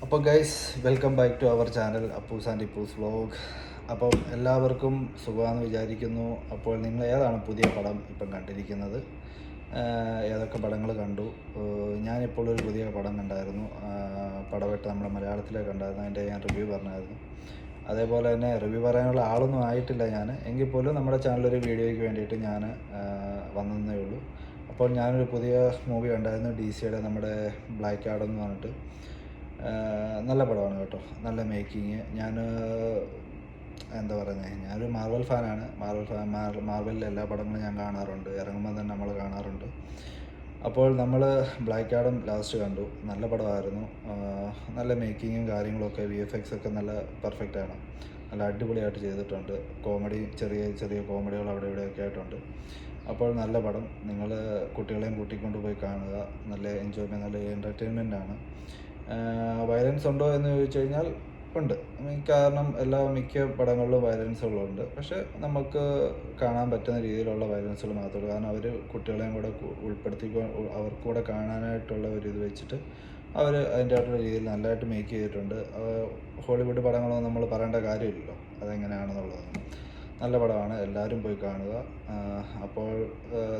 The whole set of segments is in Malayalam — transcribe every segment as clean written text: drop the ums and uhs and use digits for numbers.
അപ്പോൾ guys, welcome back to our channel Appoos and Ippoos vlog. അപ്പം എല്ലാവർക്കും സുഖമാണെന്ന് വിചാരിക്കുന്നു. അപ്പോൾ നിങ്ങൾ ഏതാണ് പുതിയ പടം ഇപ്പം കണ്ടിരിക്കുന്നത്? ഏതൊക്കെ പടങ്ങൾ കണ്ടു? ഞാനിപ്പോൾ ഒരു പുതിയ പടം കണ്ടായിരുന്നു. പടവെട്ട് നമ്മുടെ മലയാളത്തിലെ കണ്ടായിരുന്നു. അതിൻ്റെ ഞാൻ റിവ്യൂ പറഞ്ഞായിരുന്നു. അതേപോലെ തന്നെ റിവ്യൂ പറയാനുള്ള ആളൊന്നും ആയിട്ടില്ല ഞാൻ, എങ്കിൽ പോലും നമ്മുടെ ചാനലൊരു വീഡിയോയ്ക്ക് വേണ്ടിയിട്ട് ഞാൻ വന്നതേ ഉള്ളൂ. അപ്പോൾ ഞാനൊരു പുതിയ മൂവി കണ്ടായിരുന്നു, DC-യുടെ നമ്മുടെ ബ്ലാക്ക് ആഡം എന്ന് പറഞ്ഞിട്ട്. നല്ല പടമാണ് കേട്ടോ, നല്ല മേക്കിങ്. ഞാൻ എന്താ പറയുന്നത്, ഞാനൊരു മാർവൽ ഫാനാണ്. മാർവലിലെ എല്ലാ പടങ്ങളും ഞാൻ കാണാറുണ്ട്, ഇറങ്ങുമ്പോൾ തന്നെ നമ്മൾ കാണാറുണ്ട്. അപ്പോൾ നമ്മൾ ബ്ലാക്ക് ആഡം ലാസ്റ്റ് കണ്ടു. നല്ല പടമായിരുന്നു. നല്ല മേക്കിങ്ങും കാര്യങ്ങളൊക്കെ, VFX ഒക്കെ നല്ല പെർഫെക്റ്റാണ്. നല്ല അടിപൊളിയായിട്ട് ചെയ്തിട്ടുണ്ട്. കോമഡി, ചെറിയ ചെറിയ കോമഡികൾ അവിടെ ഇവിടെയൊക്കെ ആയിട്ടുണ്ട്. അപ്പോൾ നല്ല പടം, നിങ്ങൾ കുട്ടികളെയും കൂട്ടിക്കൊണ്ട് പോയി കാണുക. നല്ല എൻജോയ്മെൻറ്റ്, നല്ല എൻ്റർടൈൻമെൻറ്റാണ്. വയലൻസ് ഉണ്ടോ എന്ന് ചോദിച്ചു കഴിഞ്ഞാൽ ഉണ്ട്. കാരണം മിക്ക പടങ്ങളിലും വയലൻസുകളുണ്ട്. പക്ഷേ നമുക്ക് കാണാൻ പറ്റുന്ന രീതിയിലുള്ള വയലൻസുകൾ മാത്രമേ ഉള്ളൂ. കാരണം അവർ കുട്ടികളെയും കൂടെ ഉൾപ്പെടുത്തി അവർക്ക് കൂടെ കാണാനായിട്ടുള്ള ഒരു ഇത് വെച്ചിട്ട് അവർ അതിൻ്റെ ആയിട്ടുള്ള രീതിയിൽ നല്ലതായിട്ട് മേക്ക് ചെയ്തിട്ടുണ്ട്. ഹോളിവുഡ് പടങ്ങളൊന്നും നമ്മൾ പറയേണ്ട കാര്യമില്ലല്ലോ അതെങ്ങനെയാണെന്നുള്ളത്. നല്ല പടമാണ്, എല്ലാവരും പോയി കാണുക. അപ്പോൾ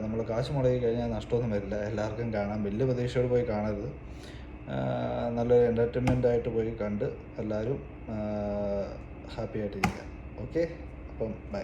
നമ്മൾ കാശ് മുടക്കി കഴിഞ്ഞാൽ നഷ്ടമൊന്നും വരില്ല, എല്ലാവർക്കും കാണാം. വലിയ പ്രതീക്ഷയോട് പോയി കാണരുത്. നല്ല എൻ്റർടൈൻമെൻ്റ് ആയിട്ട് പോയി കണ്ട് എല്ലാവരും ഹാപ്പി ആയിട്ടിരിക്കുക. ഓക്കെ, അപ്പം ബൈ.